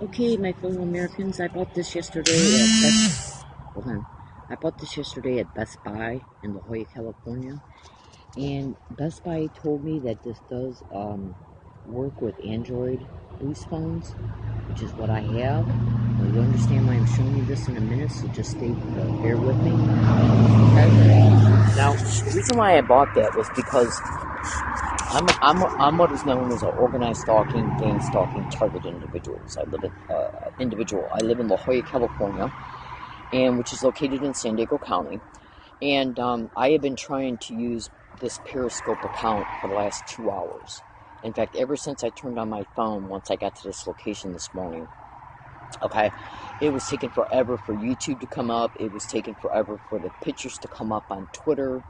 Okay, my fellow Americans, I bought this yesterday at hold on. I bought this yesterday at Best Buy in La Jolla, California. And Best Buy told me that this does work with Android Boost phones, which is what I have. Now, you understand why I'm showing you this in a minute, so just bear with me. Okay? Now, the reason why I bought that was because I'm what is known as an organized stalking, gang stalking, target individuals. I live in La Jolla, California, and which is located in San Diego County. And I have been trying to use this Periscope account for the last 2 hours. In fact, ever since I turned on my phone, once I got to this location this morning, okay, it was taking forever for YouTube to come up. It was taking forever for the pictures to come up on Twitter.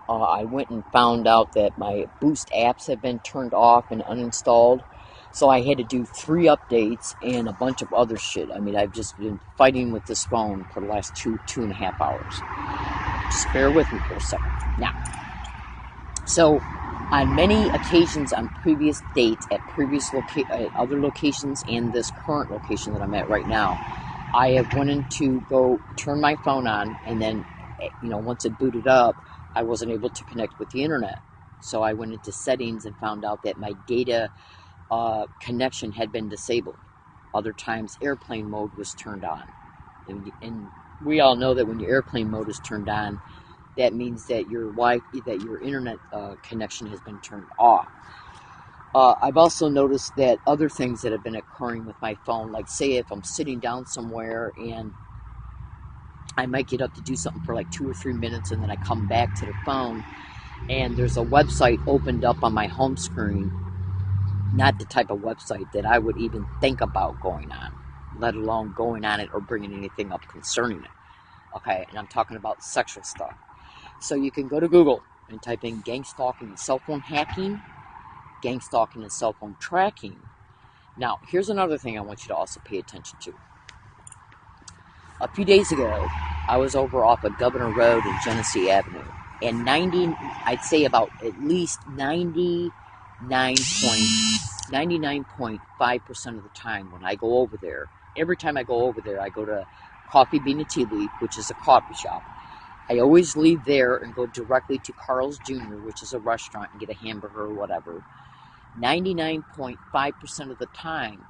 I went and found out that my Boost apps have been turned off and uninstalled. So I had to do 3 updates and a bunch of other shit. I mean, I've just been fighting with this phone for the last two and a half hours. Just bear with me for a second. Now, so on many occasions on previous dates at other locations and this current location that I'm at right now, I have wanted to go turn my phone on, and then, once it booted up, I wasn't able to connect with the internet. So I went into settings and found out that my data connection had been disabled. Other times, airplane mode was turned on. And we all know that when your airplane mode is turned on, that means that your internet connection has been turned off. I've also noticed that other things that have been occurring with my phone, like say if I'm sitting down somewhere and I might get up to do something for like 2 or 3 minutes, and then I come back to the phone and there's a website opened up on my home screen, not the type of website that I would even think about going on, let alone going on it or bringing anything up concerning it. Okay, and I'm talking about sexual stuff. So you can go to Google and type in gang stalking and cell phone hacking, gang stalking and cell phone tracking. Now, here's another thing I want you to also pay attention to. A few days ago, I was over off of Governor Road and Genesee Avenue, and I'd say about at least 99.5% of the time when I go over there, every time I go over there, I go to Coffee Bean and Tea Leaf, which is a coffee shop. I always leave there and go directly to Carl's Jr., which is a restaurant, and get a hamburger or whatever. 99.5% of the time,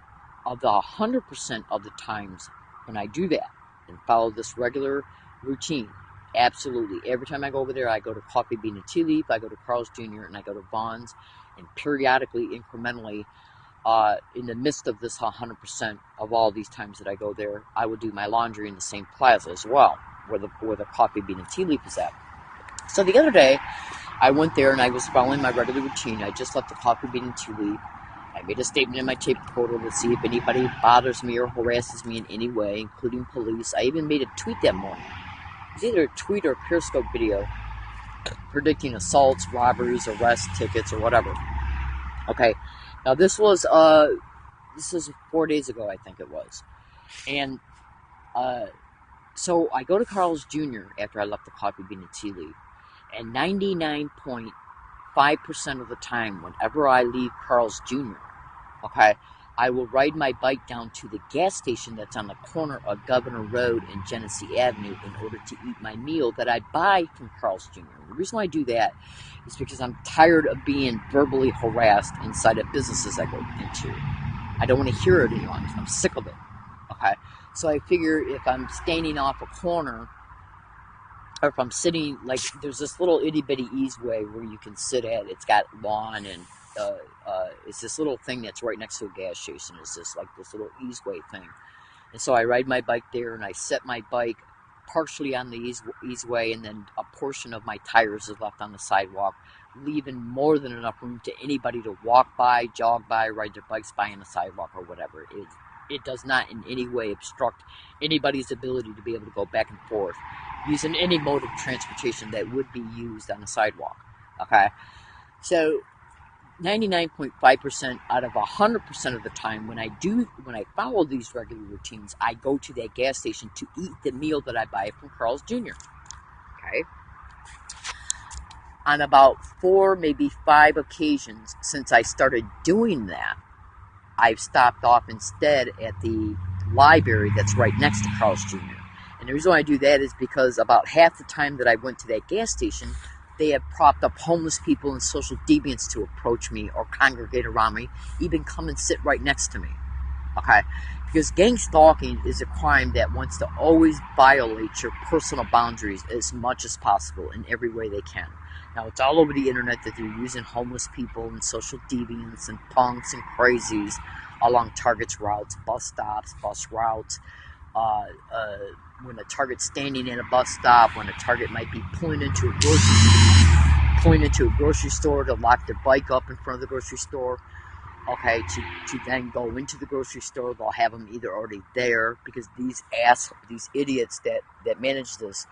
of the 100% of the times when I do that and follow this regular routine, absolutely, every time I go over there, I go to Coffee Bean and Tea Leaf, I go to Carl's Jr., and I go to Vaughn's, and periodically, incrementally, in the midst of this 100% of all these times that I go there, I will do my laundry in the same plaza as well, where the Coffee Bean and Tea Leaf is at. So the other day, I went there and I was following my regular routine. I just left the Coffee Bean and Tea Leaf. I made a statement in my tape recorder to see if anybody bothers me or harasses me in any way, including police. I even made a tweet that morning. It was either a tweet or a Periscope video predicting assaults, robberies, arrests, tickets, or whatever. Okay, now this was 4 days ago, I think it was. And so I go to Carl's Jr. after I left the Coffee Bean and Tea Leaf, and 99.5% of the time, whenever I leave Carl's Jr., okay, I will ride my bike down to the gas station that's on the corner of Governor Road and Genesee Avenue in order to eat my meal that I buy from Carl's Jr. The reason why I do that is because I'm tired of being verbally harassed inside of businesses I go into. I don't want to hear it anymore. I'm sick of it. Okay, so I figure if I'm standing off a corner, or if I'm sitting, like, there's this little itty bitty easeway where you can sit at. It's got lawn, and it's this little thing that's right next to a gas station. It's this little easeway thing. And so I ride my bike there, and I set my bike partially on the easeway, and then a portion of my tires is left on the sidewalk, leaving more than enough room to anybody to walk by, jog by, ride their bikes by on the sidewalk or whatever. It does not in any way obstruct anybody's ability to be able to go back and forth using any mode of transportation that would be used on the sidewalk. Okay? So 99.5% out of 100% of the time when I follow these regular routines, I go to that gas station to eat the meal that I buy from Carl's Jr. Okay? On about 4, maybe 5 occasions since I started doing that, I've stopped off instead at the library that's right next to Carl's Jr. And the reason why I do that is because about half the time that I went to that gas station, they have propped up homeless people and social deviants to approach me or congregate around me, even come and sit right next to me. Okay? Because gang stalking is a crime that wants to always violate your personal boundaries as much as possible in every way they can. Now, it's all over the internet that they're using homeless people and social deviants and punks and crazies along Target's routes, bus stops, bus routes. When a Target's standing at a bus stop, when a Target might be pulling into a grocery store to lock their bike up in front of the grocery store. Okay, to then go into the grocery store, they'll have them either already there, because these idiots that manage this,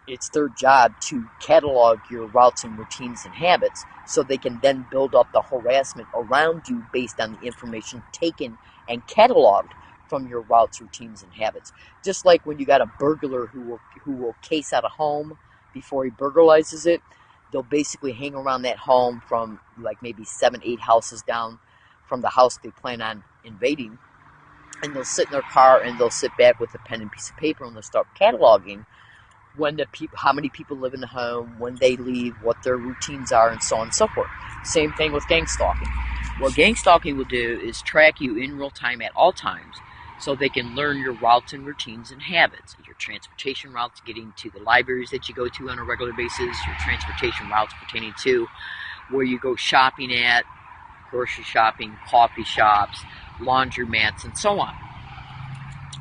it's their job to catalog your routes and routines and habits so they can then build up the harassment around you based on the information taken and cataloged from your routes, routines, and habits. Just like when you got a burglar who will case out a home before he burglarizes it, they'll basically hang around that home from like maybe 7, 8 houses down from the house they plan on invading, and they'll sit in their car and they'll sit back with a pen and piece of paper and they'll start cataloging how many people live in the home, when they leave, what their routines are, and so on and so forth. Same thing with gang stalking. What gang stalking will do is track you in real time at all times, so they can learn your routes and routines and habits, your transportation routes getting to the libraries that you go to on a regular basis, your transportation routes pertaining to where you go shopping at, grocery shopping, coffee shops, laundromats, and so on.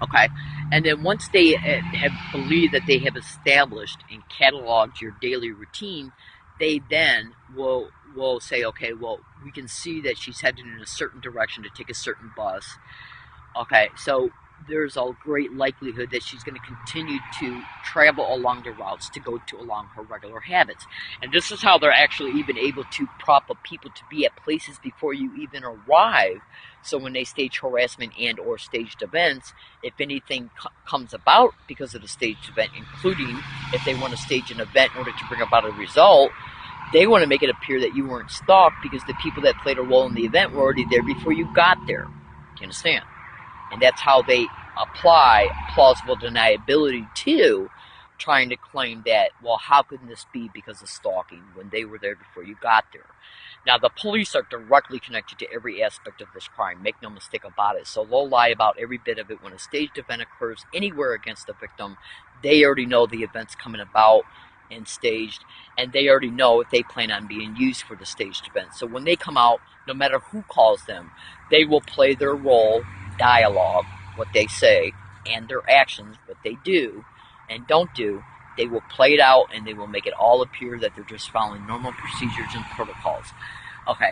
Okay? And then once they have believed that they have established and cataloged your daily routine, they then will say, okay, well, we can see that she's headed in a certain direction to take a certain bus. Okay, so there's a great likelihood that she's going to continue to travel along the routes to go to along her regular habits. And this is how they're actually even able to prop up people to be at places before you even arrive. So when they stage harassment and or staged events, if anything comes about because of the staged event, including if they want to stage an event in order to bring about a result, they want to make it appear that you weren't stalked because the people that played a role in the event were already there before you got there. Do you understand? And that's how they apply plausible deniability to trying to claim that, well, how could this be because of stalking when they were there before you got there? Now, the police are directly connected to every aspect of this crime. Make no mistake about it. So they'll lie about every bit of it. When a staged event occurs anywhere against the victim, they already know the event's coming about and staged, and they already know if they plan on being used for the staged event. So when they come out, no matter who calls them, they will play their role, dialogue, what they say, and their actions, what they do and don't do. They will play it out, and they will make it all appear that they're just following normal procedures and protocols. Okay.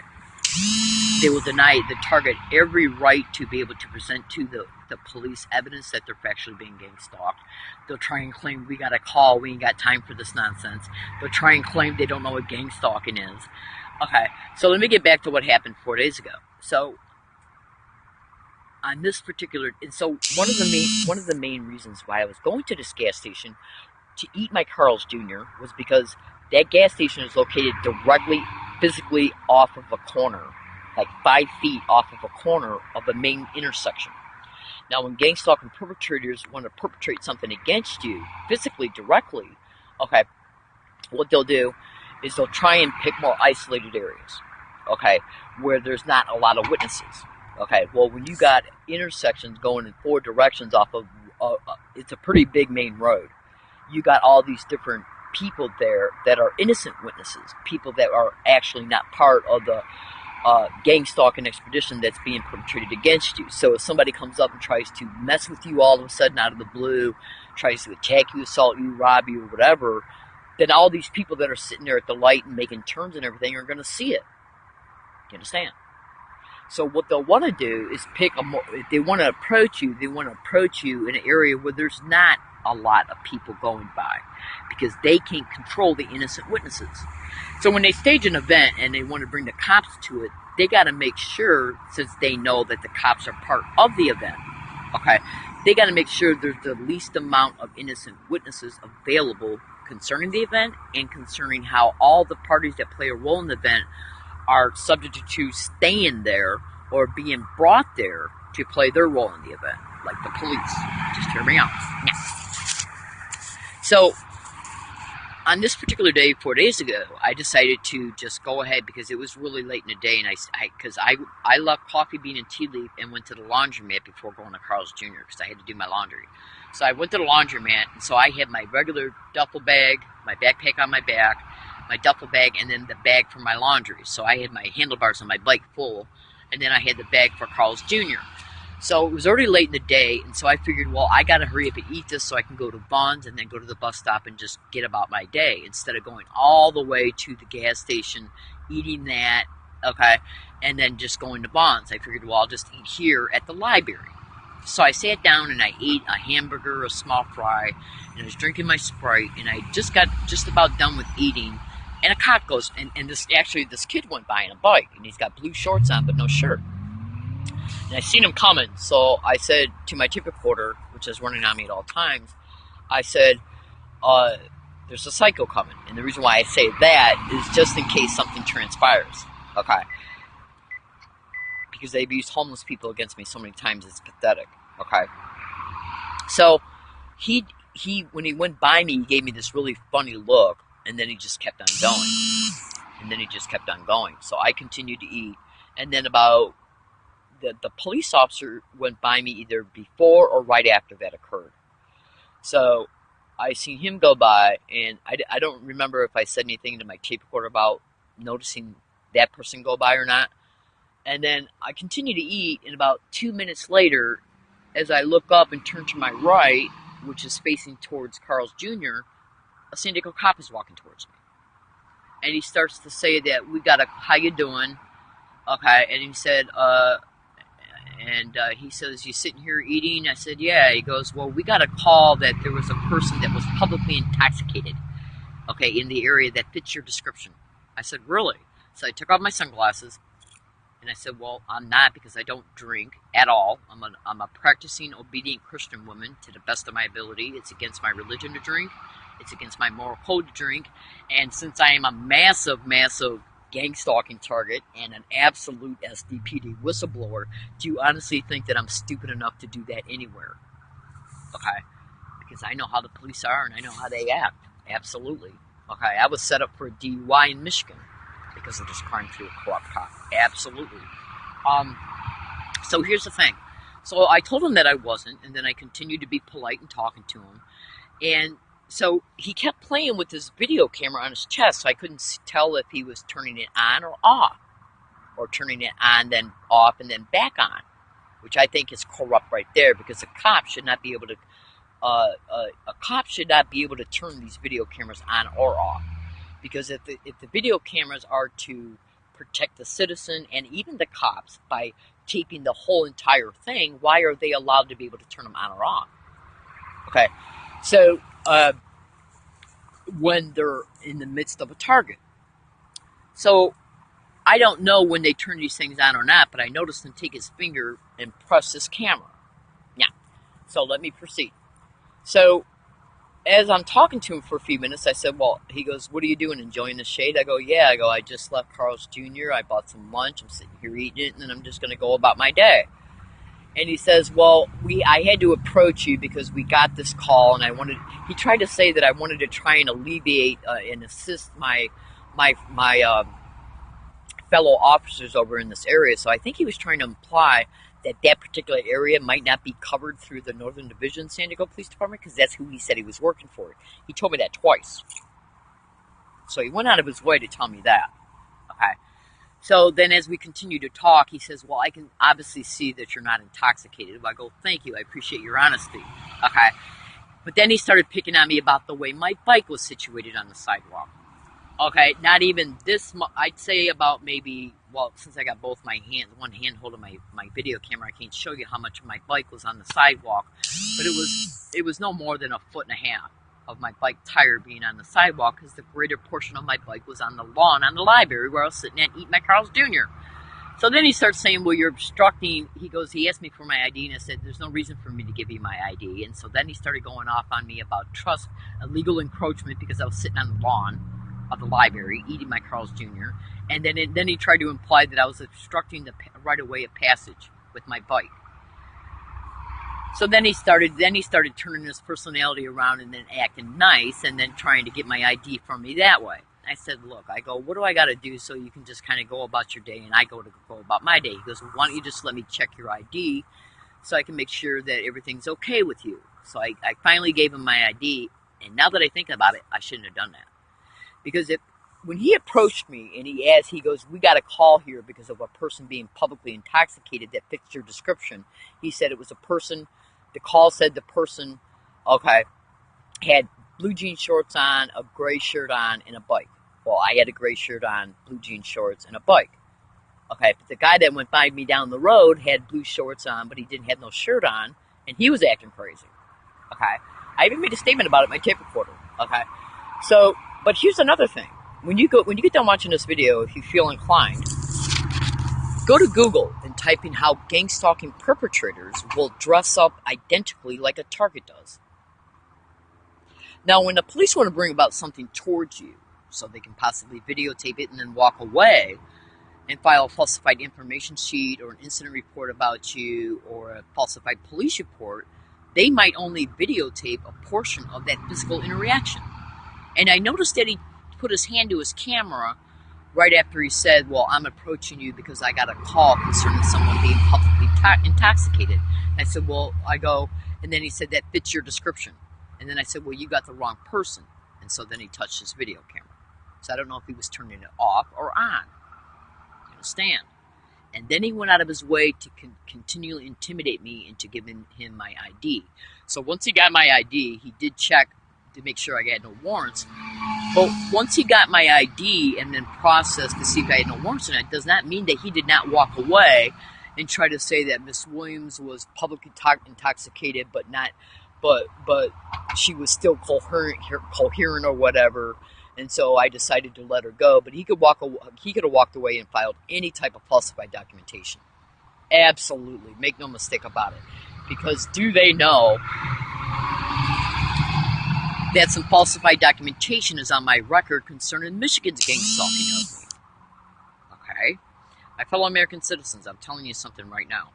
They will deny the target every right to be able to present to the police evidence that they're factually being gang stalked. They'll try and claim, we got a call, we ain't got time for this nonsense. They'll try and claim they don't know what gang stalking is. Okay, so let me get back to what happened 4 days ago. So, on this particular, and so one of the main reasons why I was going to this gas station to eat my Carl's Jr. was because that gas station is located directly, physically off of a corner, like 5 feet off of a corner of a main intersection. Now, when gang stalking perpetrators want to perpetrate something against you, physically, directly, okay, what they'll do is they'll try and pick more isolated areas, okay, where there's not a lot of witnesses. Okay, well, when you got intersections going in 4 directions off of, it's a pretty big main road. You got all these different people there that are innocent witnesses, people that are actually not part of the gang stalking expedition that's being perpetrated against you. So if somebody comes up and tries to mess with you all of a sudden out of the blue, tries to attack you, assault you, rob you, or whatever, then all these people that are sitting there at the light and making turns and everything are going to see it. You understand? So what they'll want to do is if they want to approach you, they want to approach you in an area where there's not a lot of people going by, because they can't control the innocent witnesses. So when they stage an event and they want to bring the cops to it, they got to make sure, since they know that the cops are part of the event, okay, they got to make sure there's the least amount of innocent witnesses available concerning the event and concerning how all the parties that play a role in the event are subject to staying there or being brought there to play their role in the event, like the police. Just hear me out. Yeah. So, on this particular day, 4 days ago, I decided to just go ahead because it was really late in the day, and I left Coffee Bean and Tea Leaf and went to the laundromat before going to Carl's Jr. because I had to do my laundry. So I went to the laundromat, and so I had my regular duffel bag, my backpack on my back, my duffel bag, and then the bag for my laundry. So I had my handlebars on my bike full, and then I had the bag for Carl's Jr. So it was already late in the day, and so I figured, well, I got to hurry up and eat this so I can go to Bunn's and then go to the bus stop and just get about my day instead of going all the way to the gas station, eating that, okay, and then just going to Bunn's. I figured, well, I'll just eat here at the library. So I sat down and I ate a hamburger, a small fry, and I was drinking my Sprite, and I just got just about done with eating, and a cop goes, and this kid went by on a bike, and he's got blue shorts on but no shirt. And I seen him coming, so I said to my tip recorder, which is running on me at all times, I said, there's a psycho coming. And the reason why I say that is just in case something transpires, okay? Because they've used homeless people against me so many times, it's pathetic, okay? So, he when he went by me, he gave me this really funny look, and then he just kept on going. So I continued to eat, and then about the police officer went by me either before or right after that occurred. So I seen him go by, and I don't remember if I said anything to my tape recorder about noticing that person go by or not. And then I continued to eat, and about 2 minutes later, as I look up and turn to my right, which is facing towards Carl's Jr., a San Diego cop is walking towards me. And he starts to say that, how you doing? Okay, and he said, he says, you sitting here eating? I said, yeah. He goes, well, we got a call that there was a person that was publicly intoxicated, okay, in the area that fits your description. I said, really? So I took off my sunglasses, and I said, well, I'm not, because I don't drink at all. I'm a practicing, obedient Christian woman to the best of my ability. It's against my religion to drink. It's against my moral code to drink. And since I am a massive gang stalking target and an absolute SDPD whistleblower, do you honestly think that I'm stupid enough to do that anywhere? Okay? Because I know how the police are and I know how they act. Absolutely. Okay? I was set up for a DUI in Michigan because of this crime through a corrupt cop. Absolutely. So here's the thing. So I told him that I wasn't, and then I continued to be polite and talking to him. And so he kept playing with his video camera on his chest, so I couldn't tell if he was turning it on or off, or turning it on, then off, and then back on, which I think is corrupt right there, because a cop should not be able to turn these video cameras on or off, because if the video cameras are to protect the citizen and even the cops by taping the whole entire thing, why are they allowed to be able to turn them on or off? Okay, so when they're in the midst of a target. So I don't know when they turn these things on or not, but I noticed him take his finger and press this camera. Yeah. So let me proceed. So as I'm talking to him for a few minutes, I said, well, he goes, what are you doing, enjoying the shade? I go, yeah. I go, I just left Carl's Jr. I bought some lunch. I'm sitting here eating it, and then I'm just going to go about my day. And he says, well, I had to approach you because we got this call, and he tried to say that I wanted to try and alleviate and assist my fellow officers over in this area. So I think he was trying to imply that particular area might not be covered through the Northern Division San Diego Police Department, because that's who he said he was working for. He told me that twice. So he went out of his way to tell me that. Okay. So then as we continue to talk, he says, well, I can obviously see that you're not intoxicated. I go, thank you. I appreciate your honesty. Okay. But then he started picking on me about the way my bike was situated on the sidewalk. Okay. Not even this, I'd say about maybe, well, since I got both my hands, one hand holding my video camera, I can't show you how much my bike was on the sidewalk. But it was no more than 1.5 foot of my bike tire being on the sidewalk, because the greater portion of my bike was on the lawn on the library where I was sitting and eating my Carl's Jr. So then he starts saying, well, you're obstructing. He asked me for my ID, and I said, there's no reason for me to give you my ID. And so then he started going off on me about illegal encroachment, because I was sitting on the lawn. of the library, eating my Carl's Jr., and then he tried to imply that I was obstructing the right-of-way of passage with my bike. So then he started turning his personality around and then acting nice and then trying to get my ID from me that way. I said, look, I go, what do I got to do so you can just kind of go about your day and I go about my day? He goes, well, why don't you just let me check your ID so I can make sure that everything's okay with you? So I finally gave him my ID, and now that I think about it, I shouldn't have done that. Because when he approached me and he goes, we got a call here because of a person being publicly intoxicated that fits your description. He said it was a person, the call said the person, okay, had blue jean shorts on, a gray shirt on, and a bike. Well, I had a gray shirt on, blue jean shorts, and a bike. Okay, but the guy that went by me down the road had blue shorts on, but he didn't have no shirt on, and he was acting crazy. Okay, I even made a statement about it in my tape recorder. Okay, so, but here's another thing. When you get done watching this video, if you feel inclined, go to Google and type in how gang stalking perpetrators will dress up identically like a target does. Now, when the police want to bring about something towards you, so they can possibly videotape it and then walk away and file a falsified information sheet or an incident report about you or a falsified police report, they might only videotape a portion of that physical interaction. And I noticed that he put his hand to his camera right after he said, well, I'm approaching you because I got a call concerning someone being publicly intoxicated. And I said, well, and then he said, that fits your description. And then I said, well, you got the wrong person. And so then he touched his video camera. So I don't know if he was turning it off or on. You understand? And then he went out of his way to continually intimidate me into giving him my ID. So once he got my ID, he did check to make sure I had no warrants. But once he got my ID and then processed to see if I had no warrants in it, does not mean that he did not walk away and try to say that Miss Williams was publicly intoxicated, but she was still coherent or whatever. And so I decided to let her go. But he could have walked away and filed any type of falsified documentation. Absolutely, make no mistake about it. Because do they know that some falsified documentation is on my record concerning Michigan's gang stalking of me? Okay? My fellow American citizens, I'm telling you something right now.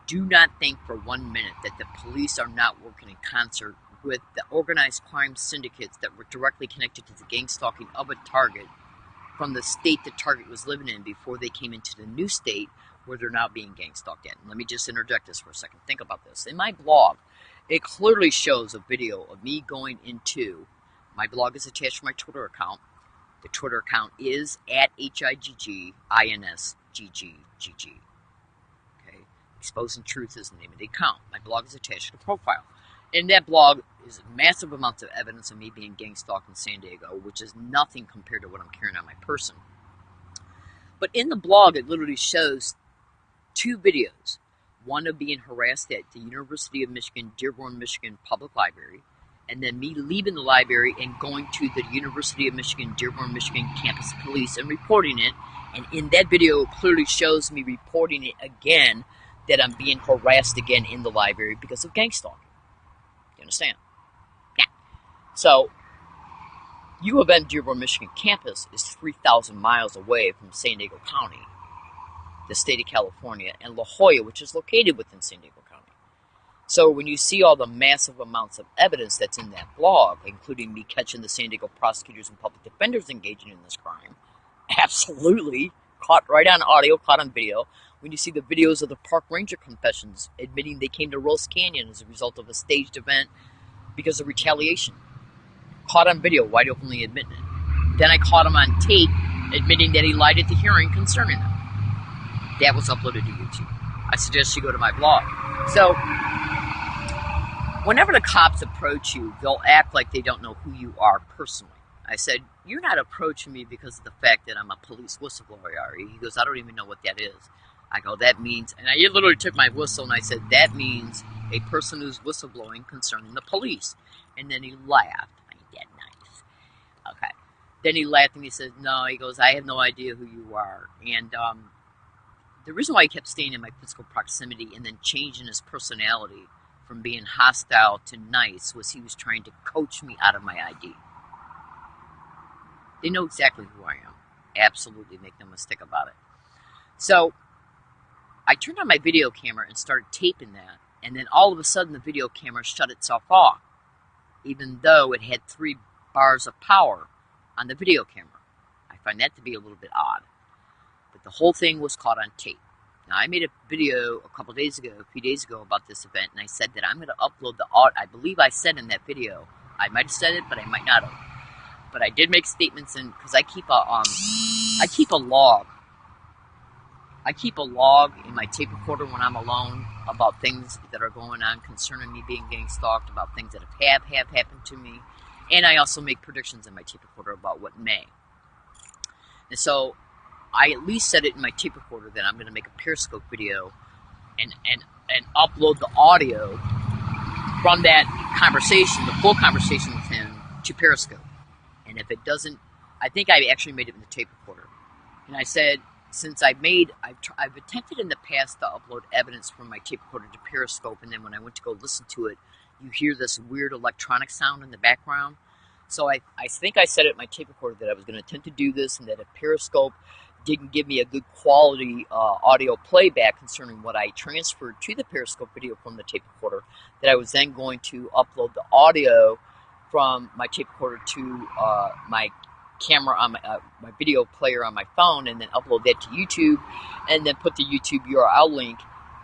Do not think for 1 minute that the police are not working in concert with the organized crime syndicates that were directly connected to the gang stalking of a target from the state the target was living in before they came into the new state where they're now being gang stalked at. And let me just interject this for a second. Think about this. In my blog, it clearly shows a video of me going into, my blog is attached to my Twitter account. The Twitter account is at HIGGINSGGG. Okay, Exposing Truth is the name of the account. My blog is attached to the profile. In that blog is massive amounts of evidence of me being gang stalked in San Diego, which is nothing compared to what I'm carrying on my person. But in the blog, it literally shows 2 videos. One of being harassed at the University of Michigan, Dearborn, Michigan Public Library, and then me leaving the library and going to the University of Michigan, Dearborn, Michigan campus police and reporting it. And in that video, it clearly shows me reporting it again, that I'm being harassed again in the library because of gang stalking. You understand? Yeah. So, U of M Dearborn, Michigan campus is 3,000 miles away from San Diego County, the state of California, and La Jolla, which is located within San Diego County. So when you see all the massive amounts of evidence that's in that blog, including me catching the San Diego prosecutors and public defenders engaging in this crime, absolutely, caught right on audio, caught on video. When you see the videos of the park ranger confessions admitting they came to Rose Canyon as a result of a staged event because of retaliation, caught on video, wide openly admitting it. Then I caught him on tape admitting that he lied at the hearing concerning them. That was uploaded to YouTube. I suggest you go to my blog. So, whenever the cops approach you, they'll act like they don't know who you are personally. I said, you're not approaching me because of the fact that I'm a police whistleblower, are you? He goes, I don't even know what that is. I go, that means, and I literally took my whistle and I said, that means a person who's whistleblowing concerning the police. And then he laughed. Ain't that nice? Okay. Then he laughed and he said, no, he goes, I have no idea who you are. And the reason why he kept staying in my physical proximity and then changing his personality from being hostile to nice was he was trying to coach me out of my ID. They know exactly who I am. Absolutely, make no mistake about it. So I turned on my video camera and started taping that, and then all of a sudden the video camera shut itself off, even though it had 3 bars of power on the video camera. I find that to be a little bit odd. But the whole thing was caught on tape. Now, I made a video a few days ago about this event, and I said that I'm going to upload the audio. I believe I said in that video, I might have said it, but I might not have. But I did make statements in, because I keep a log. I keep a log in my tape recorder when I'm alone about things that are going on concerning me getting stalked, about things that have happened to me, and I also make predictions in my tape recorder about what may. And so I at least said it in my tape recorder that I'm going to make a Periscope video and upload the audio from that conversation, the full conversation with him, to Periscope. And if it doesn't, I think I actually made it in the tape recorder. And I said, since I've attempted in the past to upload evidence from my tape recorder to Periscope, and then when I went to go listen to it, you hear this weird electronic sound in the background. So I think I said it in my tape recorder that I was going to attempt to do this, and that if Periscope didn't give me a good quality audio playback concerning what I transferred to the Periscope video from the tape recorder, that I was then going to upload the audio from my tape recorder to my camera on my video player on my phone, and then upload that to YouTube, and then put the YouTube URL link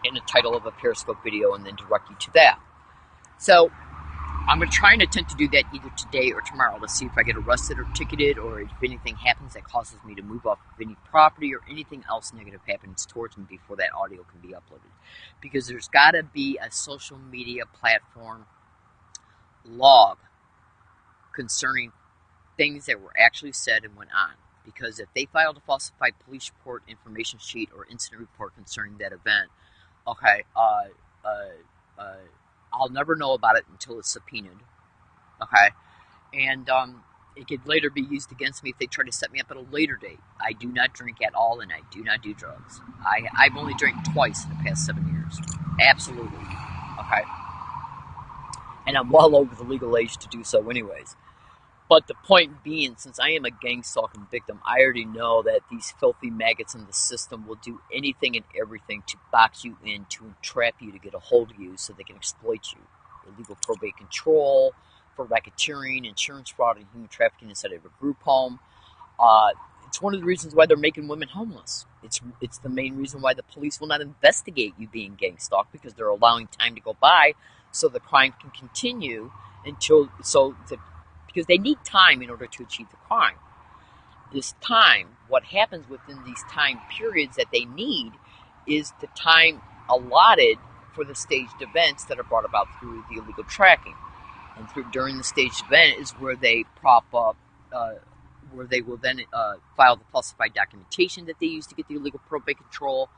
in the title of a Periscope video, and then direct you to that. So I'm going to try and attempt to do that either today or tomorrow to see if I get arrested or ticketed, or if anything happens that causes me to move off of any property, or anything else negative happens towards me before that audio can be uploaded. Because there's got to be a social media platform log concerning things that were actually said and went on. Because if they filed a falsified police report, information sheet, or incident report concerning that event, okay, I'll never know about it until it's subpoenaed, okay? And it could later be used against me if they try to set me up at a later date. I do not drink at all, and I do not do drugs. I've only drank twice in the past 7 years. Absolutely, okay? And I'm well over the legal age to do so anyways. But the point being, since I am a gang stalking victim, I already know that these filthy maggots in the system will do anything and everything to box you in, to entrap you, to get a hold of you so they can exploit you. Illegal probate control, for racketeering, insurance fraud, and human trafficking inside of a group home. It's one of the reasons why they're making women homeless. It's the main reason why the police will not investigate you being gang stalked, because they're allowing time to go by so the crime can continue because they need time in order to achieve the crime. This time, what happens within these time periods that they need is the time allotted for the staged events that are brought about through the illegal tracking. And during the staged event is where they prop up, where they will then file the falsified documentation that they use to get the illegal probate control,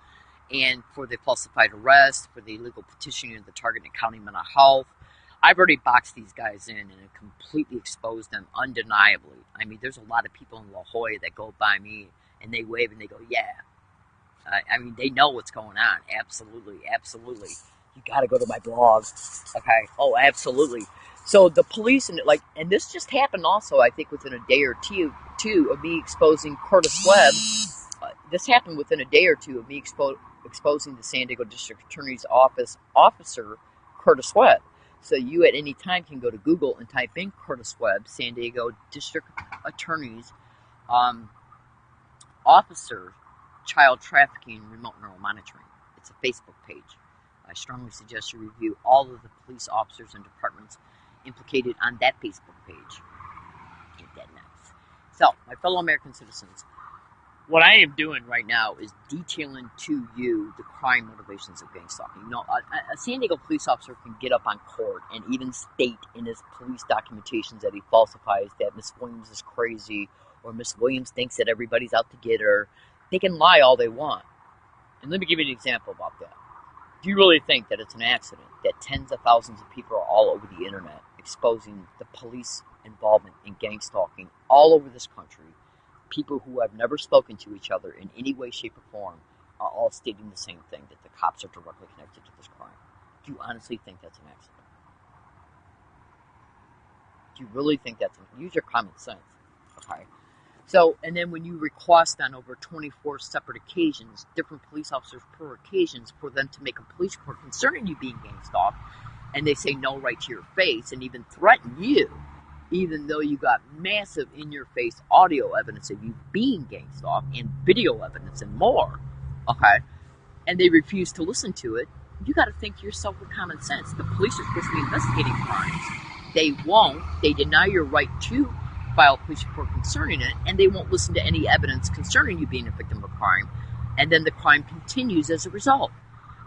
and for the falsified arrest, for the illegal petitioning of the target and county mental health. I've already boxed these guys in and completely exposed them undeniably. I mean, there's a lot of people in La Jolla that go by me and they wave and they go, yeah. I mean, they know what's going on. Absolutely, absolutely. You got to go to my blog. Okay. Oh, absolutely. So the police and this just happened also, I think, within a day or two of me exposing Curtis Webb. This happened within a day or two of me exposing the San Diego District Attorney's Office officer, Curtis Webb. So you at any time can go to Google and type in Curtis Webb, San Diego District Attorney's Officer, Child Trafficking Remote Neural Monitoring. It's a Facebook page. I strongly suggest you review all of the police officers and departments implicated on that Facebook page. Get that nice. So, my fellow American citizens, what I am doing right now is detailing to you the crime motivations of gang stalking. You know, a San Diego police officer can get up on court and even state in his police documentations that he falsifies that Miss Williams is crazy, or Miss Williams thinks that everybody's out to get her. They can lie all they want. And let me give you an example about that. Do you really think that it's an accident that tens of thousands of people are all over the internet exposing the police involvement in gang stalking all over this country? People who have never spoken to each other in any way, shape, or form are all stating the same thing, that the cops are directly connected to this crime. Do you honestly think that's an accident? Do you really think use your common sense, okay? So, and then when you request on over 24 separate occasions, different police officers per occasions, for them to make a police report concerning you being gang stalked, and they say no right to your face and even threaten you, even though you got massive in-your-face audio evidence of you being gang stalked and video evidence and more, okay, and they refuse to listen to it, you got to think to yourself with common sense. The police are supposed to be investigating crimes. They won't. They deny your right to file a police report concerning it, and they won't listen to any evidence concerning you being a victim of a crime, and then the crime continues as a result.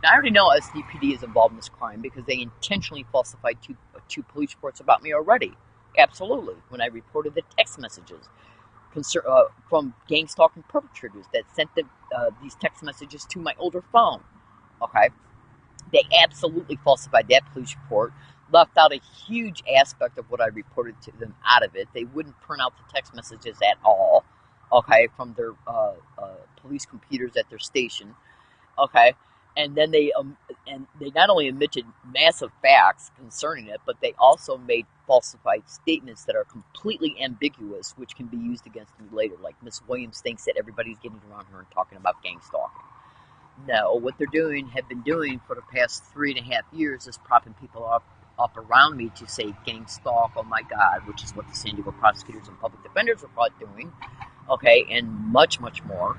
Now, I already know SDPD is involved in this crime because they intentionally falsified two police reports about me already. Absolutely. When I reported the text messages from gang stalking perpetrators that sent these text messages to my older phone. Okay? They absolutely falsified that police report, left out a huge aspect of what I reported to them out of it. They wouldn't print out the text messages at all, okay, from their police computers at their station, okay? And then they not only omitted massive facts concerning it, but they also made falsified statements that are completely ambiguous, which can be used against me later. Like Miss Williams thinks that everybody's getting around her and talking about gang stalking. No, what they're have been doing for the past 3.5 years is propping people up around me to say gang stalk, oh my God, which is what the San Diego prosecutors and public defenders are caught doing, okay, and much, much more,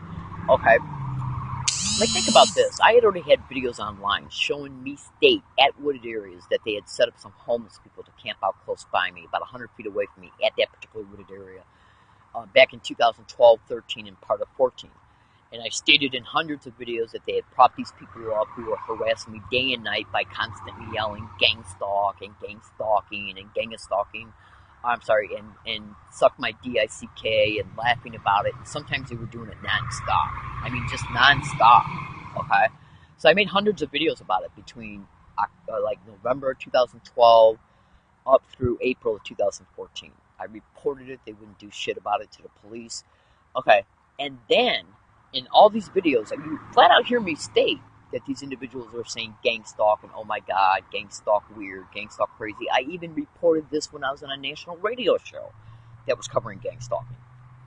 okay. Like, think about this. I had already had videos online showing me state at wooded areas that they had set up some homeless people to camp out close by me, about 100 feet away from me at that particular wooded area, back in 2012, 13, and part of 14. And I stated in hundreds of videos that they had propped these people up who were harassing me day and night by constantly yelling gang stalk and gang stalking and gang stalking. I'm sorry, and suck my DICK and laughing about it. And sometimes they were doing it nonstop. I mean, just nonstop. Okay? So I made hundreds of videos about it between like November 2012 up through April of 2014. I reported it. They wouldn't do shit about it to the police. Okay. And then, in all these videos, you flat out hear me state that these individuals are saying gang stalk and oh my God, gang stalk weird, gang stalk crazy. I even reported this when I was on a national radio show that was covering gang stalking.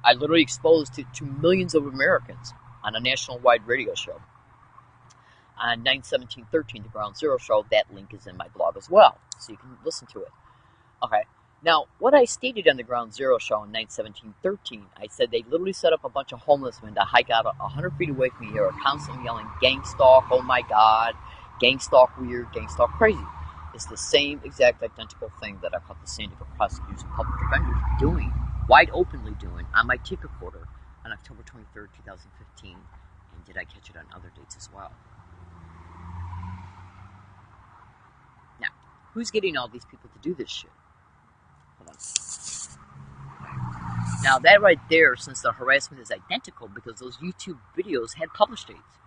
I literally exposed it to millions of Americans on a national-wide radio show. On 9/17/13, the Ground Zero show, that link is in my blog as well, so you can listen to it. Okay. Now, what I stated on the Ground Zero show on 9/17/13, I said they literally set up a bunch of homeless men to hike out 100 feet away from me. They were constantly yelling, gang stalk, oh my God, gang stalk weird, gang stalk crazy. It's the same exact identical thing that I caught the San Diego prosecutors and public defenders doing, wide openly doing, on my tape recorder on October 23rd, 2015. And did I catch it on other dates as well? Now, who's getting all these people to do this shit? Hold on. Now that right there, since the harassment is identical, because those YouTube videos had published dates,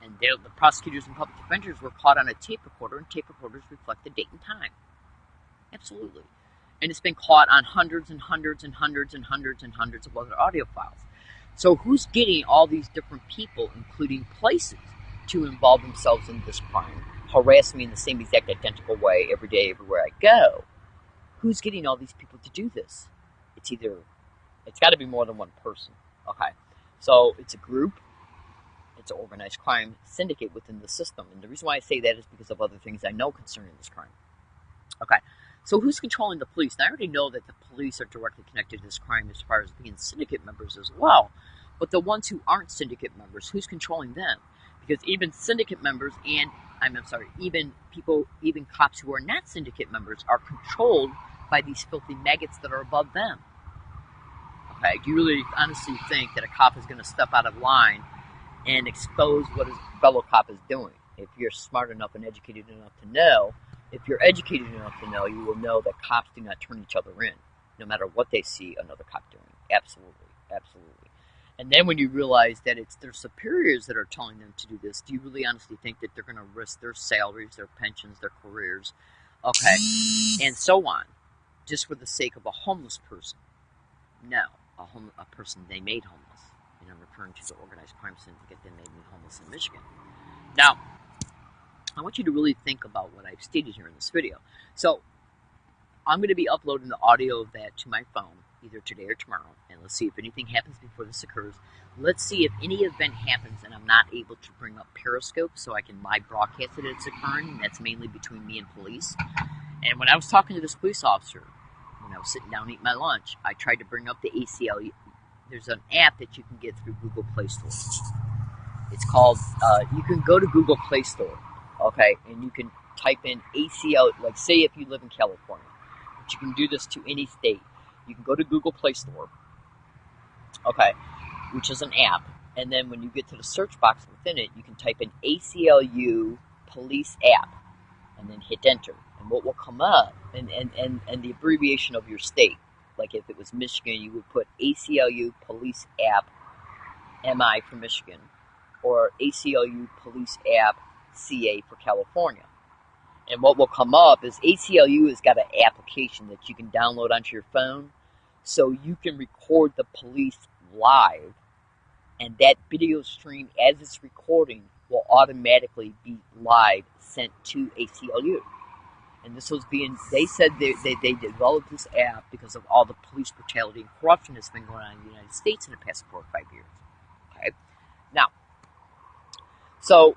and the prosecutors and public defenders were caught on a tape recorder, and tape recorders reflect the date and time. Absolutely. And it's been caught on hundreds and hundreds and hundreds and hundreds and hundreds of other audio files. So who's getting all these different people, including places, to involve themselves in this crime, harass me in the same exact identical way every day, everywhere I go? Who's getting all these people to do this? It's got to be more than one person. Okay. So it's a group. It's an organized crime syndicate within the system. And the reason why I say that is because of other things I know concerning this crime. Okay. So who's controlling the police? Now, I already know that the police are directly connected to this crime as far as being syndicate members as well. But the ones who aren't syndicate members, who's controlling them? Because even syndicate members and, even cops who are not syndicate members are controlled by these filthy maggots that are above them. Okay, do you really honestly think that a cop is going to step out of line and expose what his fellow cop is doing? If you're smart enough and educated enough to know, if you're educated enough to know, you will know that cops do not turn each other in, no matter what they see another cop doing. Absolutely, absolutely. And then when you realize that it's their superiors that are telling them to do this, do you really honestly think that they're going to risk their salaries, their pensions, their careers, okay, and so on, just for the sake of a homeless person? No, a person they made homeless. And I'm referring to the organized crime syndicate that made me homeless in Michigan. Now, I want you to really think about what I've stated here in this video. So, I'm going to be uploading the audio of that to my phone. either today or tomorrow, and let's see if anything happens before this occurs. Let's see if any event happens and I'm not able to bring up Periscope so I can live broadcast it it's occurring. That's mainly between me and police. And when I was talking to this police officer, when I was sitting down eating my lunch, I tried to bring up the ACLU. There's an app that you can get through Google Play Store. It's called, you can go to Google Play Store, okay, and you can type in ACL, like say if you live in California, but you can do this to any state. You can go to Google Play Store, okay, which is an app, and then when you get to the search box within it, you can type in ACLU police app, and then hit enter. And what will come up, and the abbreviation of your state, like if it was Michigan, you would put ACLU police app, MI for Michigan, or ACLU police app, CA for California. And what will come up is ACLU has got an application that you can download onto your phone, so you can record the police live, and that video stream as it's recording will automatically be live sent to ACLU. And this was they said they developed this app because of all the police brutality and corruption that's been going on in the United States in the past 4 or 5 years. Okay? Now, so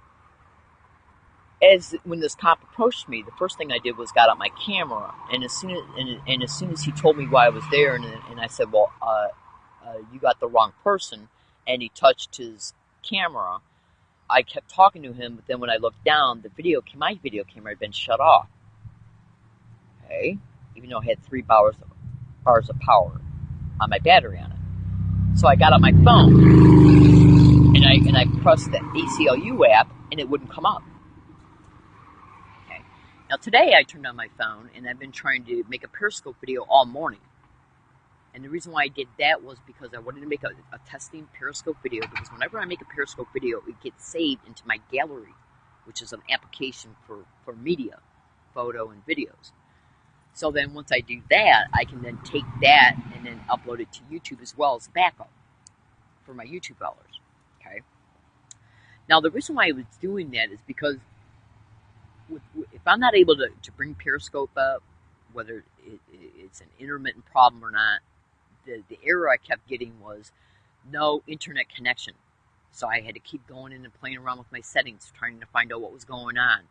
when this cop approached me, the first thing I did was got out my camera, and as soon as he told me why I was there, and I said, well, you got the wrong person, and he touched his camera, I kept talking to him, but then when I looked down, my video camera had been shut off. Okay, even though I had 3 bars of power on my battery on it. So I got on my phone, and I pressed the ACLU app, and it wouldn't come up. Okay, now today I turned on my phone, and I've been trying to make a Periscope video all morning. And the reason why I did that was because I wanted to make a testing Periscope video, because whenever I make a Periscope video, it gets saved into my gallery, which is an application for media, photo and videos. So then once I do that, I can then take that and then upload it to YouTube as well as backup for my YouTube followers. Okay. Now the reason why I was doing that is because if I'm not able to bring Periscope up, whether it's an intermittent problem or not, the error I kept getting was no internet connection. So I had to keep going in and playing around with my settings, trying to find out what was going on.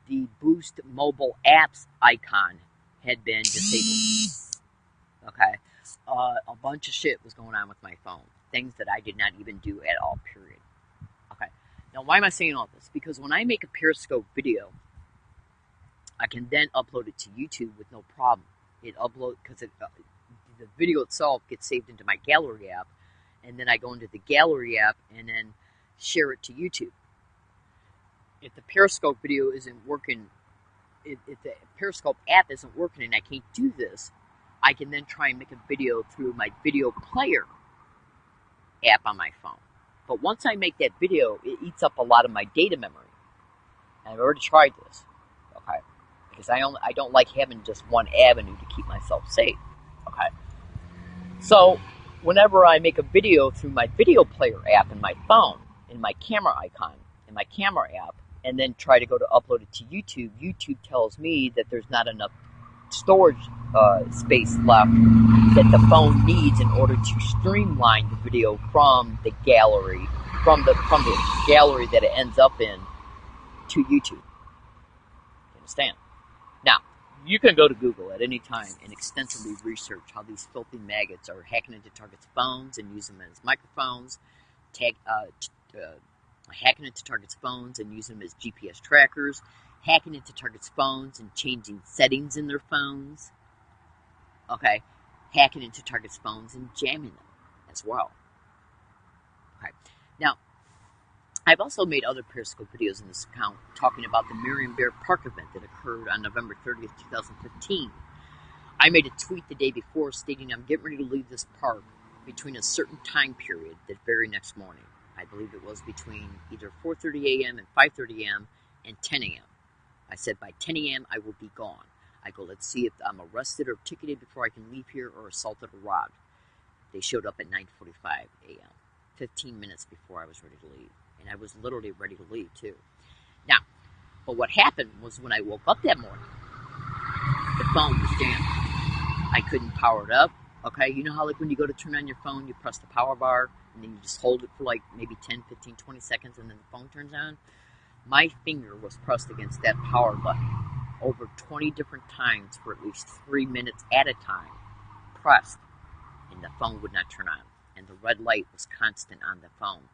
The Boost mobile apps icon had been disabled. Okay. A bunch of shit was going on with my phone. Things that I did not even do at all, period. Okay. Now, why am I saying all this? Because when I make a Periscope video, I can then upload it to YouTube with no problem. It uploads, because the video itself gets saved into my gallery app, and then I go into the gallery app and then share it to YouTube. If the Periscope video isn't working, if the Periscope app isn't working and I can't do this, I can then try and make a video through my video player app on my phone. But once I make that video, it eats up a lot of my data memory. And I've already tried this, okay? Because I don't like having just one avenue to keep myself safe, okay? So whenever I make a video through my video player app in my phone, in my camera icon, in my camera app, and then try to go to upload it to YouTube, YouTube tells me that there's not enough storage space left that the phone needs in order to streamline the video from the gallery, from the gallery that it ends up in, to YouTube. You understand? Now, you can go to Google at any time and extensively research how these filthy maggots are hacking into targets' phones and using them as microphones, hacking into targets' phones and using them as GPS trackers, hacking into targets' phones and changing settings in their phones, okay, hacking into targets' phones and jamming them as well. Okay, now, I've also made other Periscope videos in this account talking about the Marion Bear Park event that occurred on November 30th, 2015. I made a tweet the day before stating I'm getting ready to leave this park between a certain time period that very next morning. I believe it was between either 4:30 a.m. and 5:30 a.m. and 10 a.m. I said by 10 a.m. I will be gone. I go, let's see if I'm arrested or ticketed before I can leave here, or assaulted or robbed. They showed up at 9:45 a.m., 15 minutes before I was ready to leave. And I was literally ready to leave, too. Now, but what happened was when I woke up that morning, the phone was jammed. I couldn't power it up. Okay, you know how like when you go to turn on your phone, you press the power bar and then you just hold it for like maybe 10, 15, 20 seconds and then the phone turns on? My finger was pressed against that power button over 20 different times for at least 3 minutes at a time, pressed, and the phone would not turn on. And the red light was constant on the phone.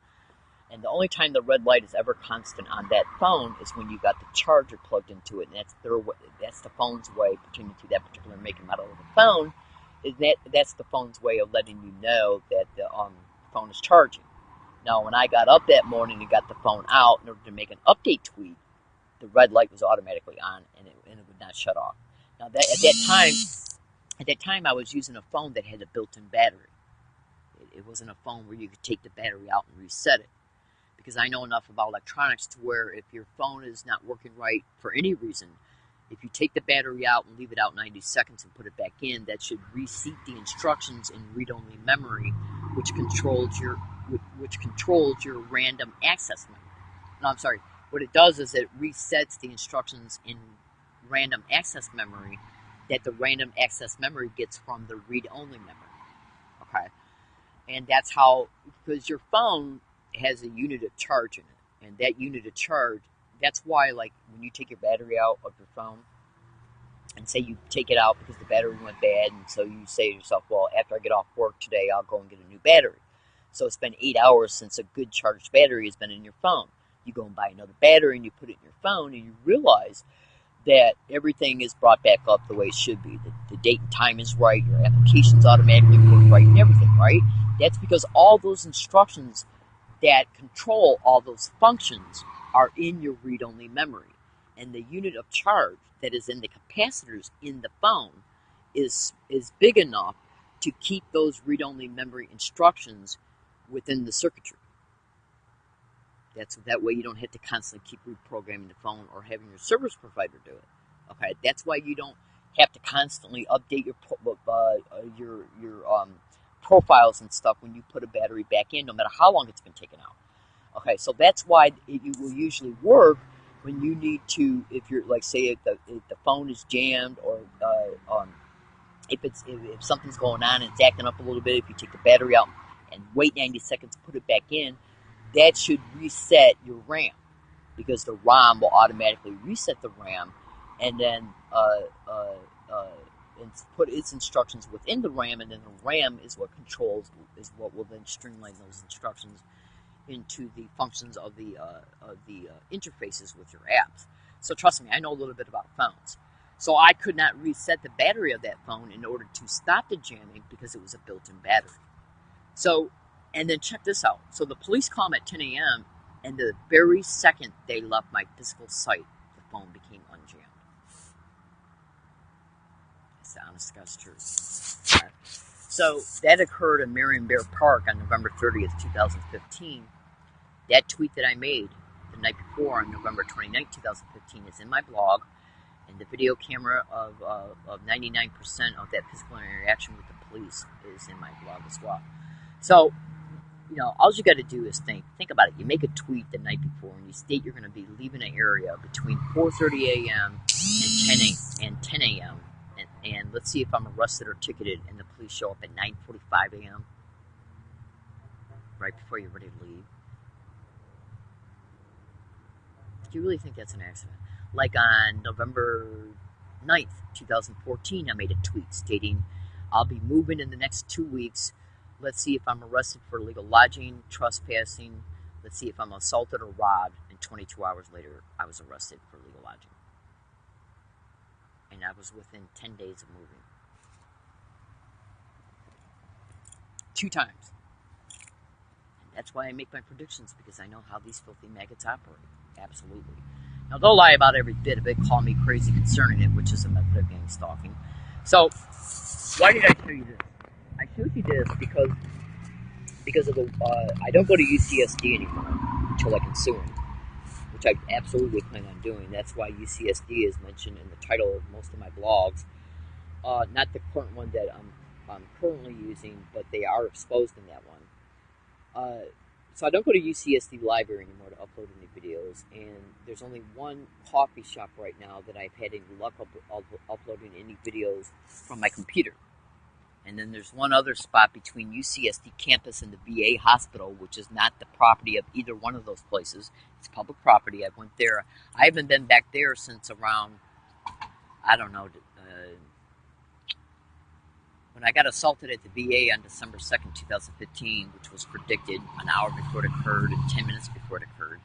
And the only time the red light is ever constant on that phone is when you got the charger plugged into it, and that's the phone's way, pertaining to that particular make and model of the phone, that's the phone's way of letting you know that the phone is charging. Now, when I got up that morning and got the phone out in order to make an update tweet, the red light was automatically on, and it would not shut off. Now, at that time, I was using a phone that had a built-in battery. It wasn't a phone where you could take the battery out and reset it. Because I know enough about electronics to where if your phone is not working right for any reason, if you take the battery out and leave it out 90 seconds and put it back in, that should reseat the instructions in read-only memory, which controls your random access memory. No, I'm sorry. What it does is it resets the instructions in random access memory that the random access memory gets from the read-only memory. Okay? And that's how, because your phone has a unit of charge in it, and that unit of charge, that's why, like, when you take your battery out of your phone, and say you take it out because the battery went bad, and so you say to yourself, well, after I get off work today, I'll go and get a new battery. So it's been 8 hours since a good charged battery has been in your phone. You go and buy another battery, and you put it in your phone, and you realize that everything is brought back up the way it should be. The date and time is right, your applications automatically work right, and everything, right? That's because all those instructions that control all those functions are in your read-only memory. And the unit of charge that is in the capacitors in the phone is big enough to keep those read-only memory instructions within the circuitry. That way you don't have to constantly keep reprogramming the phone or having your service provider do it. Okay, that's why you don't have to constantly update your profiles and stuff when you put a battery back in, no matter how long it's been taken out. Okay, so that's why it will usually work when you need to, if you're like, say, if the phone is jammed, or if something's going on and it's acting up a little bit. If you take the battery out and wait 90 seconds, put it back in, that should reset your RAM, because the ROM will automatically reset the RAM, and then and put its instructions within the RAM, and then the RAM is what will then streamline those instructions into the functions of the interfaces with your apps. So trust me, I know a little bit about phones. So I could not reset the battery of that phone in order to stop the jamming because it was a built-in battery. So, and then check this out. So the police call me at 10 a.m. and the very second they left my physical site, the phone became unjammed. It's the honest to God's truth. Okay. So that occurred in Marion Bear Park on November 30th, 2015. That tweet that I made the night before on November 29th, 2015 is in my blog, and the video camera of 99% of that physical interaction with the police is in my blog as well. So, all you got to do is think about it. You make a tweet the night before, and you state you're going to be leaving an area between 4:30 a.m. and 10 a.m. And let's see if I'm arrested or ticketed, and the police show up at 9:45 a.m. right before you're ready to leave. Do you really think that's an accident? Like on November 9th, 2014, I made a tweet stating, I'll be moving in the next 2 weeks. Let's see if I'm arrested for illegal lodging, trespassing. Let's see if I'm assaulted or robbed. And 22 hours later, I was arrested for illegal lodging. And I was within 10 days of moving. 2 times. And that's why I make my predictions, because I know how these filthy maggots operate. Absolutely. Now, they'll lie about every bit of it, call me crazy concerning it, which is a method of gang stalking. So, why did I show you this? I showed you this because of I don't go to UCSD anymore until I can sue them, which I absolutely plan on doing. That's why UCSD is mentioned in the title of most of my blogs. Not the current one that I'm currently using, but they are exposed in that one. So I don't go to UCSD library anymore to upload any videos, and there's only one coffee shop right now that I've had any luck uploading any videos from my computer. And then there's one other spot between UCSD campus and the VA hospital, which is not the property of either one of those places. It's public property. I went there. I haven't been back there since around, I don't know, when I got assaulted at the VA on December 2nd, 2015, which was predicted an hour before it occurred and 10 minutes before it occurred.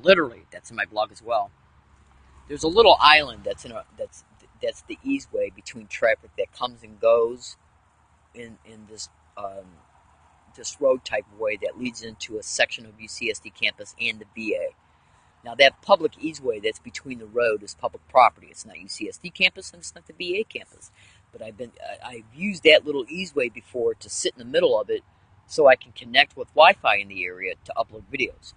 Literally, that's in my blog as well. There's a little island that's the easeway between traffic that comes and goes in this road type of way that leads into a section of UCSD campus and the VA. Now that public easeway that's between the road is public property. It's not UCSD campus and it's not the VA campus. But I've used that little easeway before to sit in the middle of it so I can connect with Wi-Fi in the area to upload videos.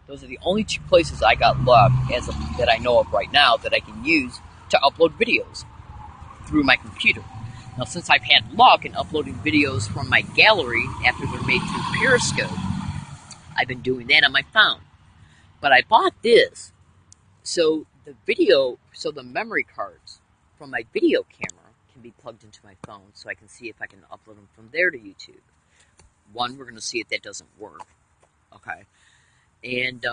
Those are the only two places I got luck that I know of right now that I can use to upload videos through my computer. Now, since I've had luck in uploading videos from my gallery after they're made through Periscope, I've been doing that on my phone. But I bought this, so the memory cards from my video camera can be plugged into my phone, so I can see if I can upload them from there to YouTube. One, we're going to see if that doesn't work, okay? And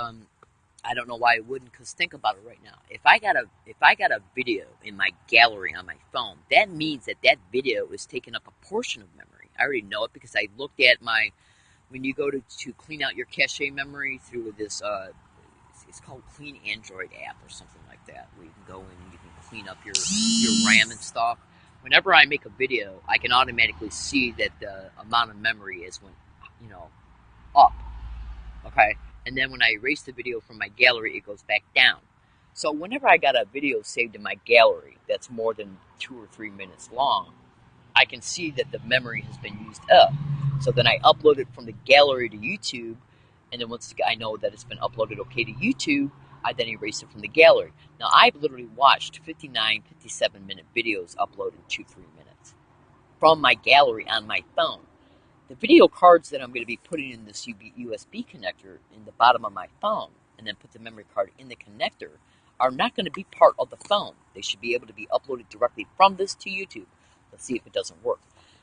I don't know why it wouldn't, because think about it right now. If I got a video in my gallery on my phone, that means that video is taking up a portion of memory. I already know it because I looked at when you go to clean out your cache memory through this, it's called Clean Android app or something like that, where you can go in and you can clean up your RAM and stuff. Whenever I make a video, I can automatically see that the amount of memory is up, okay? And then when I erase the video from my gallery, it goes back down. So whenever I got a video saved in my gallery that's more than 2 or 3 minutes long, I can see that the memory has been used up. So then I upload it from the gallery to YouTube, and then once I know that it's been uploaded okay to YouTube, I then erase it from the gallery. Now, I've literally watched 59, 57-minute videos uploaded in 2-3 minutes from my gallery on my phone. The video cards that I'm going to be putting in this USB connector in the bottom of my phone and then put the memory card in the connector are not going to be part of the phone. They should be able to be uploaded directly from this to YouTube. Let's see if it doesn't work.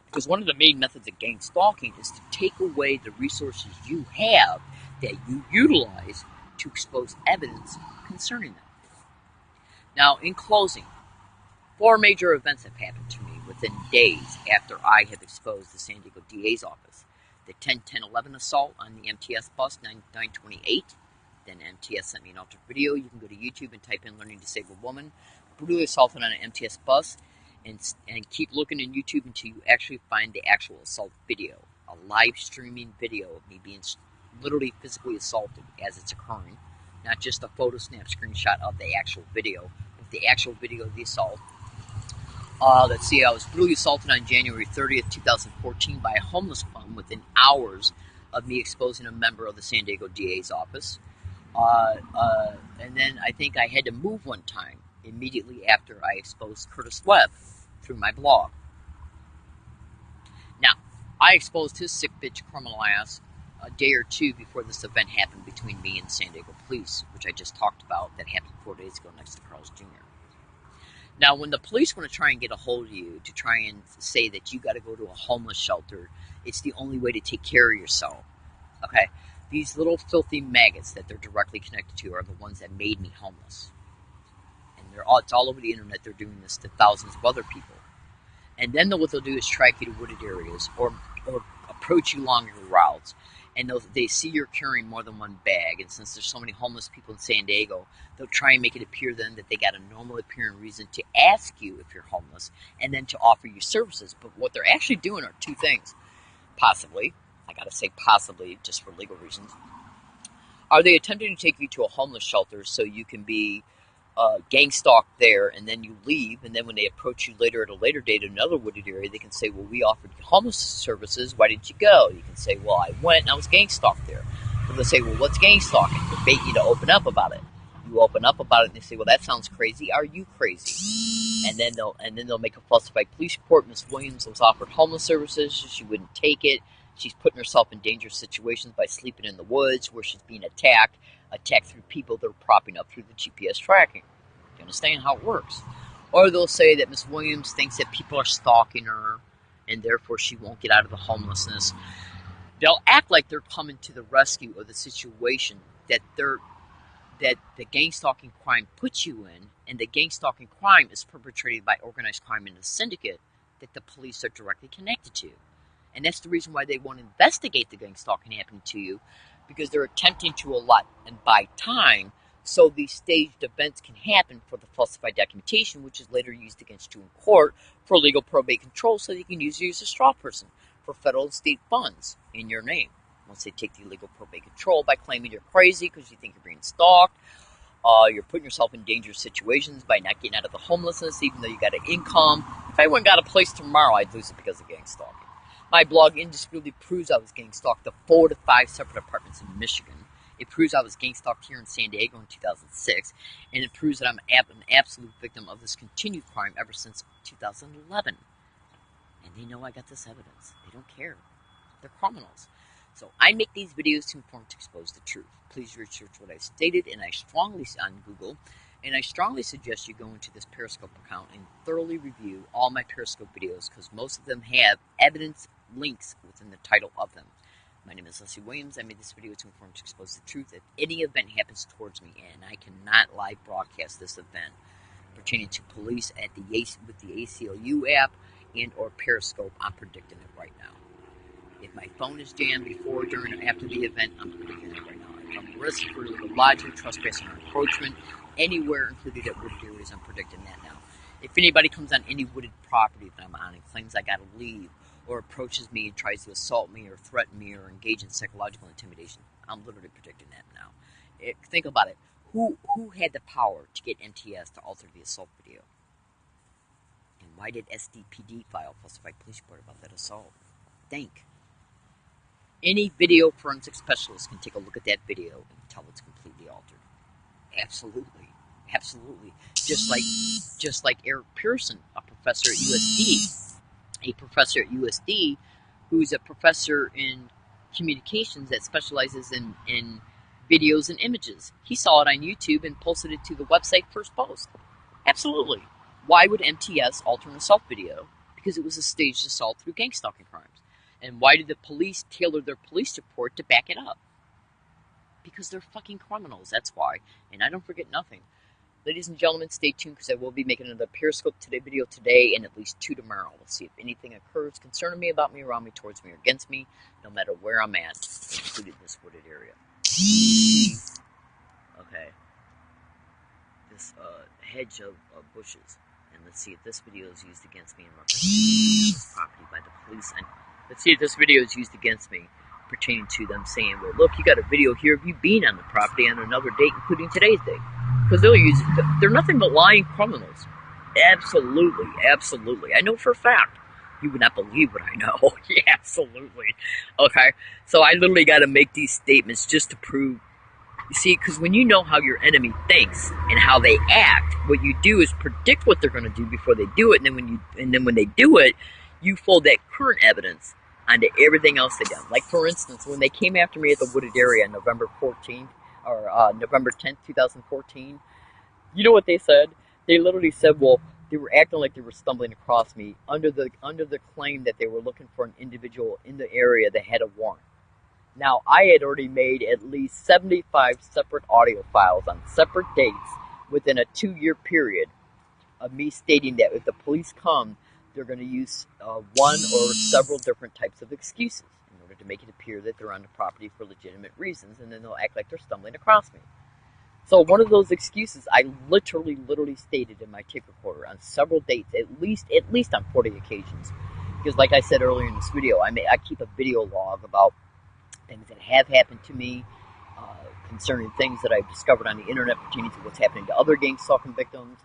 Because one of the main methods of gang stalking is to take away the resources you have that you utilize to expose evidence concerning them. Now, in closing, 4 major events have happened to me within days after I have exposed the San Diego DA's office. The 10-10-11 assault on the MTS bus 928. Then MTS sent me an altered video. You can go to YouTube and type in Learning Disabled Woman. Brutally assaulted on an MTS bus. And keep looking in YouTube until you actually find the actual assault video. A live streaming video of me being literally physically assaulted as it's occurring. Not just a photo snap screenshot of the actual video, but the actual video of the assault. Let's see, I was brutally assaulted on January 30th, 2014 by a homeless bum within hours of me exposing a member of the San Diego DA's office. And then I think I had to move one time immediately after I exposed Curtis Webb through my blog. Now, I exposed his sick bitch criminal ass a day or two before this event happened between me and San Diego Police, which I just talked about, that happened 4 days ago next to Carl's Jr. Now, when the police want to try and get a hold of you to try and say that you got to go to a homeless shelter, it's the only way to take care of yourself, okay? These little filthy maggots that they're directly connected to are the ones that made me homeless. And it's all over the internet. They're doing this to thousands of other people. And then what they'll do is track you to wooded areas or approach you along your routes. And they see you're carrying more than one bag. And since there's so many homeless people in San Diego, they'll try and make it appear then that they got a normal appearing reason to ask you if you're homeless and then to offer you services. But what they're actually doing are 2 things. Possibly, I gotta say possibly just for legal reasons, are they attempting to take you to a homeless shelter so you can be gang stalked there, and then you leave, and then when they approach you later at a later date in another wooded area, they can say, well, we offered you homeless services, why didn't you go? You can say, well, I went and I was gang stalked there. Or they'll say, well, what's gang stalking? To bait you to open up about it. You open up about it and they say, well, that sounds crazy. Are you crazy? And then they'll make a falsified police report. Miss Williams was offered homeless services. She wouldn't take it. She's putting herself in dangerous situations by sleeping in the woods where she's being attacked through people that are propping up through the GPS tracking. Do you understand how it works? Or they'll say that Miss Williams thinks that people are stalking her and therefore she won't get out of the homelessness. They'll act like they're coming to the rescue of the situation that the gang stalking crime puts you in, and the gang stalking crime is perpetrated by organized crime in a syndicate that the police are directly connected to. And that's the reason why they won't investigate the gang stalking happening to you, because they're attempting to allot and buy time so these staged events can happen for the falsified documentation, which is later used against you in court for legal probate control, so they can use you as a straw person for federal and state funds in your name. Once they take the illegal probate control by claiming you're crazy because you think you're being stalked, you're putting yourself in dangerous situations by not getting out of the homelessness, even though you got an income. If I went and got a place tomorrow, I'd lose it because of gang stalking. My blog indisputably proves I was gang stalked to 4 to 5 separate apartments in Michigan. It proves I was gang stalked here in San Diego in 2006, and it proves that I'm an absolute victim of this continued crime ever since 2011. And they know I got this evidence. They don't care. They're criminals. So I make these videos to inform, to expose the truth. Please research what I've stated, and I strongly on Google, and I strongly suggest you go into this Periscope account and thoroughly review all my Periscope videos, because most of them have evidence links within the title of them. My name is Leslie Williams. I made this video to inform, to expose the truth. If any event happens towards me, and I cannot live broadcast this event pertaining to police at with the ACLU app and or Periscope, I'm predicting it right now. If my phone is jammed before, during, or after the event, I'm predicting it right now. If I'm arrested for illegal lodging, trespassing, or encroachment, anywhere included at wooded areas, I'm predicting that now. If anybody comes on any wooded property that I'm on and claims I gotta leave, or approaches me and tries to assault me or threaten me or engage in psychological intimidation, I'm literally predicting that now. Think about it. Who had the power to get MTS to alter the assault video? And why did SDPD file falsified police report about that assault? Think. Any video forensic specialist can take a look at that video and tell it's completely altered. Absolutely. Absolutely. Just like Eric Pearson, a professor at USD, who's a professor in communications that specializes in videos and images. He saw it on YouTube and posted it to the website First Post. Absolutely. Why would MTS alter an assault video? Because it was a staged assault through gang stalking crimes. And why did the police tailor their police report to back it up? Because they're fucking criminals, that's why. And I don't forget nothing. Ladies and gentlemen, stay tuned, because I will be making another Periscope video today and at least 2 tomorrow. We'll see if anything occurs concerning me, about me, around me, towards me, or against me, no matter where I'm at, including this wooded area. Okay. This hedge of bushes. And let's see if this video is used against me in reference to this property by the police. And let's see if this video is used against me pertaining to them saying, well, look, you got a video here of you being on the property on another date, including today's date. Because they're nothing but lying criminals. Absolutely, absolutely. I know for a fact. You would not believe what I know. Yeah, absolutely. Okay, so I literally got to make these statements just to prove. You see, because when you know how your enemy thinks and how they act, what you do is predict what they're going to do before they do it, and then when they do it, you fold that current evidence onto everything else they've done. Like, for instance, when they came after me at the wooded area on November 14th, or November 10th, 2014, you know what they said? They literally said, well, they were acting like they were stumbling across me under the claim that they were looking for an individual in the area that had a warrant. Now, I had already made at least 75 separate audio files on separate dates within a 2-year period of me stating that if the police come, they're going to use one or several different types of excuses in order to make it appear that they're on the property for legitimate reasons, and then they'll act like they're stumbling across me. So one of those excuses I literally stated in my tape recorder on several dates, at least on 40 occasions. Because like I said earlier in this video, I keep a video log about things that have happened to me, concerning things that I've discovered on the internet pertaining to what's happening to other gang stalking victims.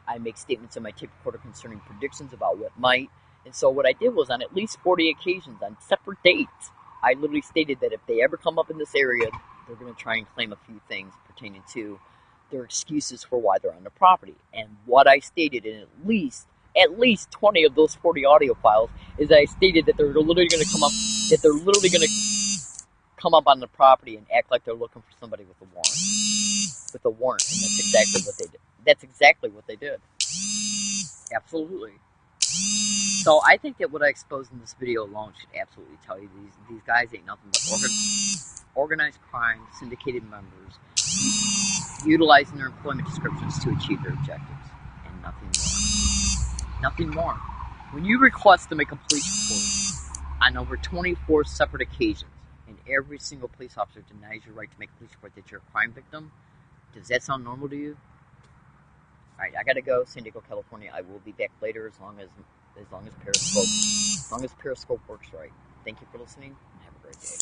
I make statements in my tape recorder concerning predictions about what might. And so what I did was, on at least 40 occasions, on separate dates, I literally stated that if they ever come up in this area, they're going to try and claim a few things pertaining to their excuses for why they're on the property. And what I stated in at least 20 of those 40 audio files is that I stated that they're literally going to come up on the property and act like they're looking for somebody with a warrant. And that's exactly what they did. Absolutely. So I think that what I exposed in this video alone should absolutely tell you these guys ain't nothing but organized crime, syndicated members, utilizing their employment descriptions to achieve their objectives, and nothing more. Nothing more. When you request to make a police report on over 24 separate occasions, and every single police officer denies your right to make a police report that you're a crime victim, does that sound normal to you? Alright, I gotta go. San Diego, California. I will be back later as long as Periscope works right. Thank you for listening, and have a great day.